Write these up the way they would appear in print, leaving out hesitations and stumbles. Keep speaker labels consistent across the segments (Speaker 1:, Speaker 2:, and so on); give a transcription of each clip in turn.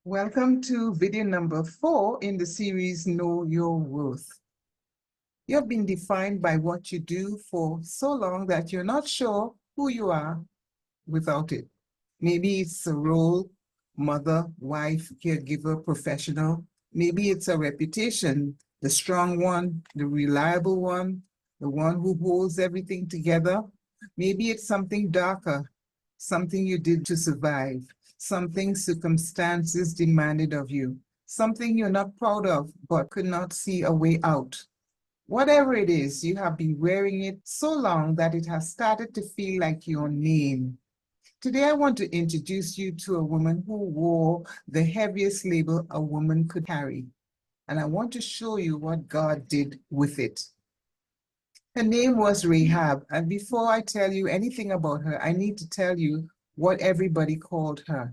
Speaker 1: Welcome to video number 4 in the series Know Your Worth. You have been defined by what you do for so long that you're not sure who you are without it. Maybe it's a role, mother, wife, caregiver, professional. Maybe it's a reputation, the strong one, the reliable one, the one who holds everything together. Maybe it's something darker, something you did to survive, something circumstances demanded of you, something you're not proud of but could not see a way out. Whatever it is, you have been wearing it so long that it has started to feel like your name. Today, I want to introduce you to a woman who wore the heaviest label a woman could carry, and I want to show you what God did with it. Her name was Rahab, and before I tell you anything about her, I need to tell you what everybody called her.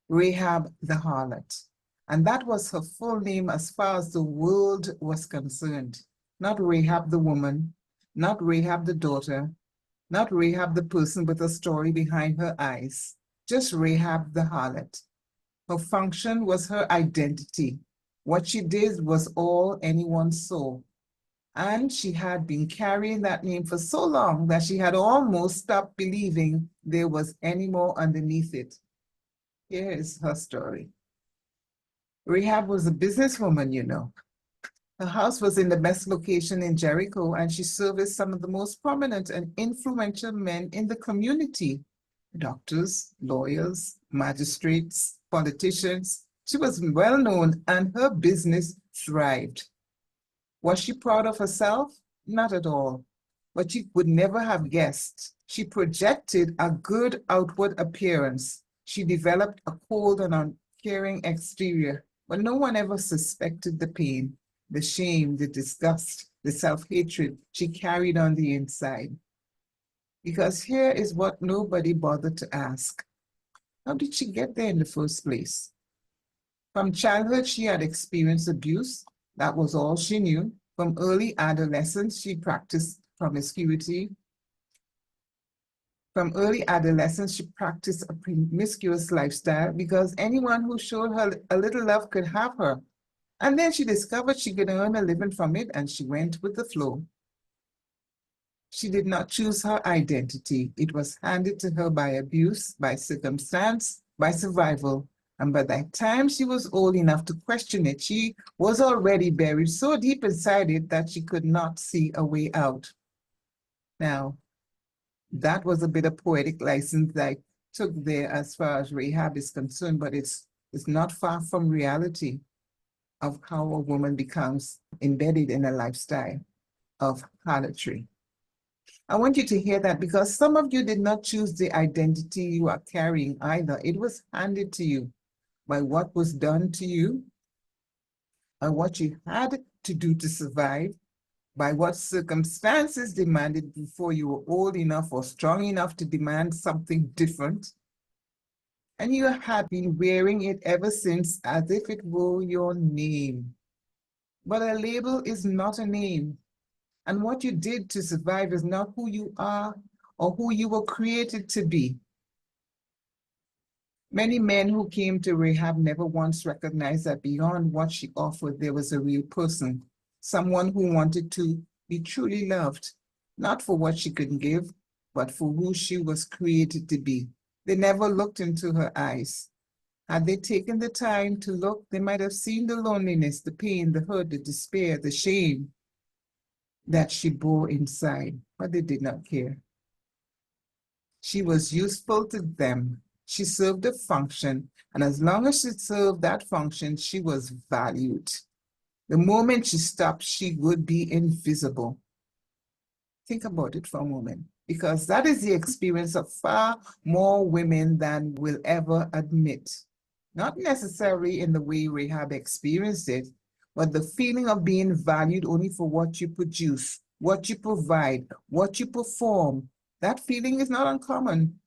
Speaker 1: Rahab the harlot. And that was her full name as far as the world was concerned. Not Rahab the woman, not Rahab the daughter, not Rahab the person with a story behind her eyes, just Rahab the harlot. Her function was her identity. What she did was all anyone saw. And she had been carrying that name for so long that she had almost stopped believing there was any more underneath it. Here is her story. Rahab was a businesswoman, you know. Her house was in the best location in Jericho, and she serviced some of the most prominent and influential men in the community: doctors, lawyers, magistrates, politicians. She was well known, and her business thrived. Was she proud of herself? Not at all. But you would never have guessed. She projected a good outward appearance. She developed a cold and uncaring exterior, but no one ever suspected the pain, the shame, the disgust, the self-hatred she carried on the inside. Because here is what nobody bothered to ask. How did she get there in the first place? From childhood, she had experienced abuse. That was all she knew. From early adolescence, she practiced promiscuity. From early adolescence, she practiced a promiscuous lifestyle because anyone who showed her a little love could have her. And then she discovered she could earn a living from it, and she went with the flow. She did not choose her identity. It was handed to her by abuse, by circumstance, by survival. And by the time she was old enough to question it, she was already buried so deep inside it that she could not see a way out. Now, that was a bit of poetic license that I took there as far as Rahab is concerned, but it's not far from reality of how a woman becomes embedded in a lifestyle of harlotry. I want you to hear that because some of you did not choose the identity you are carrying either. It was handed to you by what was done to you, by what you had to do to survive, by what circumstances demanded before you were old enough or strong enough to demand something different. And you had been wearing it ever since as if it were your name. But a label is not a name. And what you did to survive is not who you are or who you were created to be. Many men who came to Rahab never once recognized that beyond what she offered, there was a real person, someone who wanted to be truly loved, not for what she could give, but for who she was created to be. They never looked into her eyes. Had they taken the time to look, they might have seen the loneliness, the pain, the hurt, the despair, the shame that she bore inside, but they did not care. She was useful to them. She served a function, and as long as she served that function, she was valued. The moment she stopped, she would be invisible. Think about it for a moment, because that is the experience of far more women than will ever admit. Not necessarily in the way Rahab experienced it, but the feeling of being valued only for what you produce, what you provide, what you perform. That feeling is not uncommon.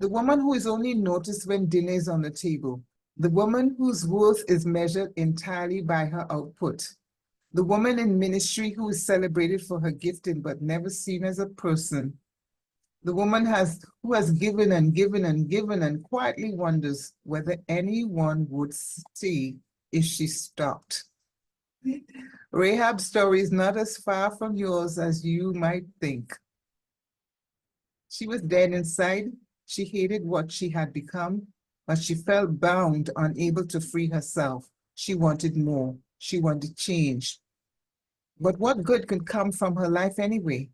Speaker 1: The woman who is only noticed when dinner is on the table. The woman whose worth is measured entirely by her output. The woman in ministry who is celebrated for her gifting but never seen as a person. The woman who has given and given and given and quietly wonders whether anyone would stay if she stopped. Rahab's story is not as far from yours as you might think. She was dead inside. She hated what she had become, but she felt bound, unable to free herself. She wanted more. She wanted change. But what good could come from her life anyway?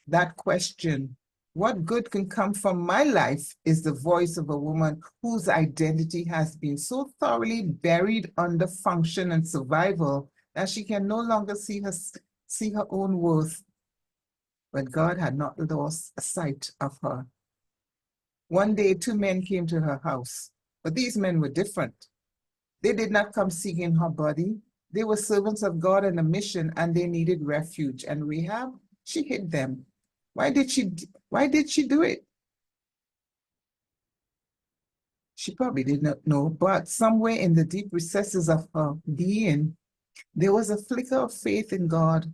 Speaker 1: That question, what good can come from my life, is the voice of a woman whose identity has been so thoroughly buried under function and survival that she can no longer see her own worth. But God had not lost sight of her. One day, two men came to her house, but these men were different. They did not come seeking her body. They were servants of God on a mission, and they needed refuge. And Rahab, she hid them. Why did she do it? She probably did not know, but somewhere in the deep recesses of her being, there was a flicker of faith in God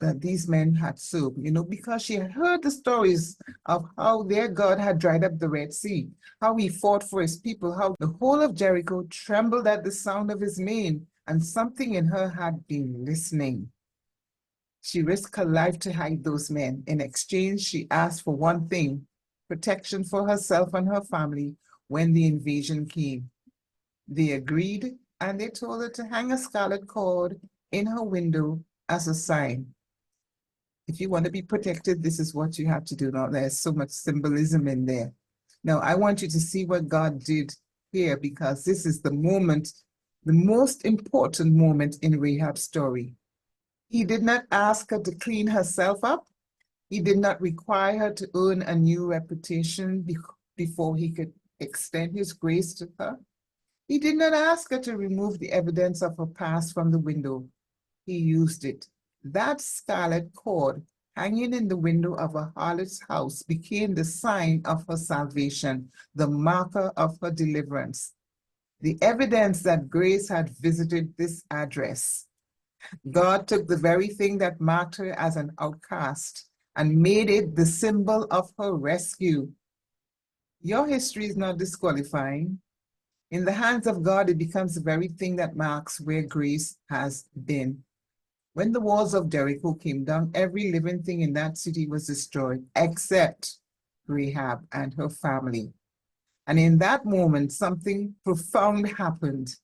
Speaker 1: that these men had served, because she had heard the stories of how their God had dried up the Red Sea, how he fought for his people, how the whole of Jericho trembled at the sound of his name, and something in her had been listening. She risked her life to hide those men. In exchange, she asked for one thing: protection for herself and her family when the invasion came. They agreed, and they told her to hang a scarlet cord in her window as a sign. If you want to be protected, this is what you have to do. Now, there's so much symbolism in there. Now, I want you to see what God did here, because this is the moment, the most important moment in Rahab's story. He did not ask her to clean herself up. He did not require her to earn a new reputation before he could extend his grace to her. He did not ask her to remove the evidence of her past from the window. He used it. That scarlet cord hanging in the window of a harlot's house became the sign of her salvation, the marker of her deliverance, the evidence that grace had visited this address. God took the very thing that marked her as an outcast and made it the symbol of her rescue. Your history is not disqualifying. In the hands of God, it becomes the very thing that marks where grace has been. When the walls of Jericho came down, every living thing in that city was destroyed, except Rahab and her family. And in that moment, something profound happened.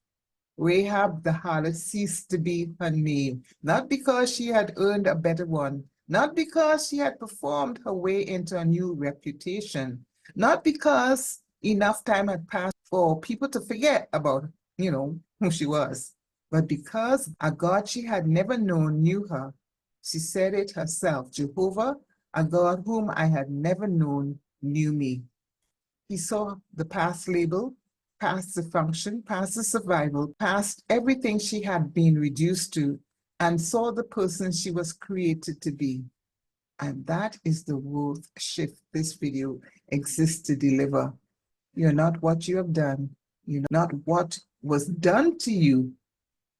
Speaker 1: Rahab the harlot ceased to be her name, not because she had earned a better one, not because she had performed her way into a new reputation, not because enough time had passed for people to forget about, who she was, but because a God she had never known knew her. She said it herself: Jehovah, a God whom I had never known, knew me. He saw the past label, past the function, past the survival, past everything she had been reduced to, and saw the person she was created to be. And that is the worth shift this video exists to deliver. You're not what you have done. You're not what was done to you.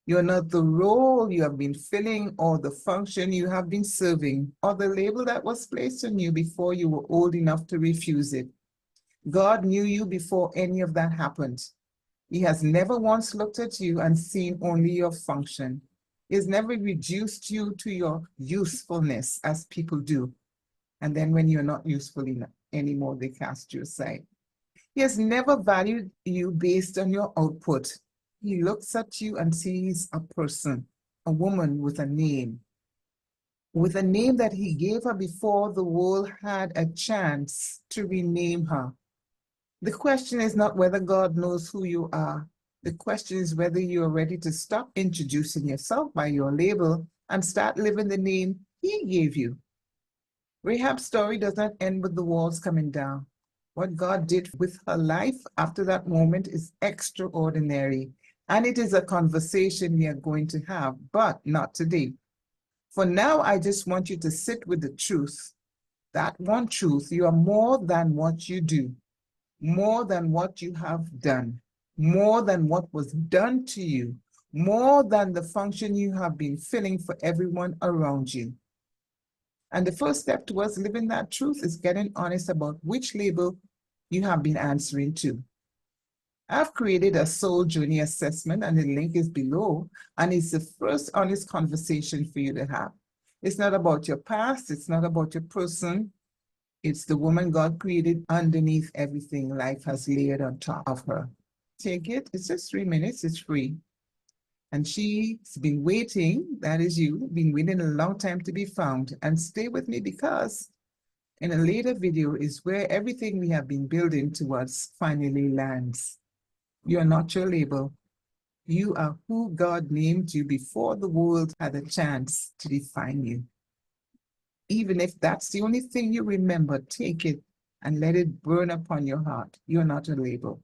Speaker 1: You're not the role you have been filling or the function you have been serving or the label that was placed on you before you were old enough to refuse it. God knew you before any of that happened. He has never once looked at you and seen only your function. He has never reduced you to your usefulness as people do. And then when you're not useful anymore, they cast you aside. He has never valued you based on your output. He looks at you and sees a person, a woman with a name that he gave her before the world had a chance to rename her. The question is not whether God knows who you are. The question is whether you are ready to stop introducing yourself by your label and start living the name he gave you. Rahab's story does not end with the walls coming down. What God did with her life after that moment is extraordinary. And it is a conversation we are going to have, but not today. For now, I just want you to sit with the truth. That one truth: you are more than what you do, more than what you have done, more than what was done to you, more than the function you have been filling for everyone around you. And the first step towards living that truth is getting honest about which label you have been answering to. I've created a soul journey assessment, and the link is below, and it's the first honest conversation for you to have. It's not about your past, it's not about your person, it's the woman God created underneath everything life has layered on top of her. Take it, it's just 3 minutes, it's free. And she's been waiting, that is you, been waiting a long time to be found. And stay with me, because in a later video is where everything we have been building towards finally lands. You are not your label. You are who God named you before the world had a chance to define you. Even if that's the only thing you remember, take it and let it burn upon your heart. You're not a label.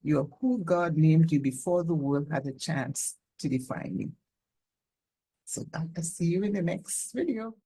Speaker 1: You're who God named you before the world had a chance to define you. So I'll see you in the next video.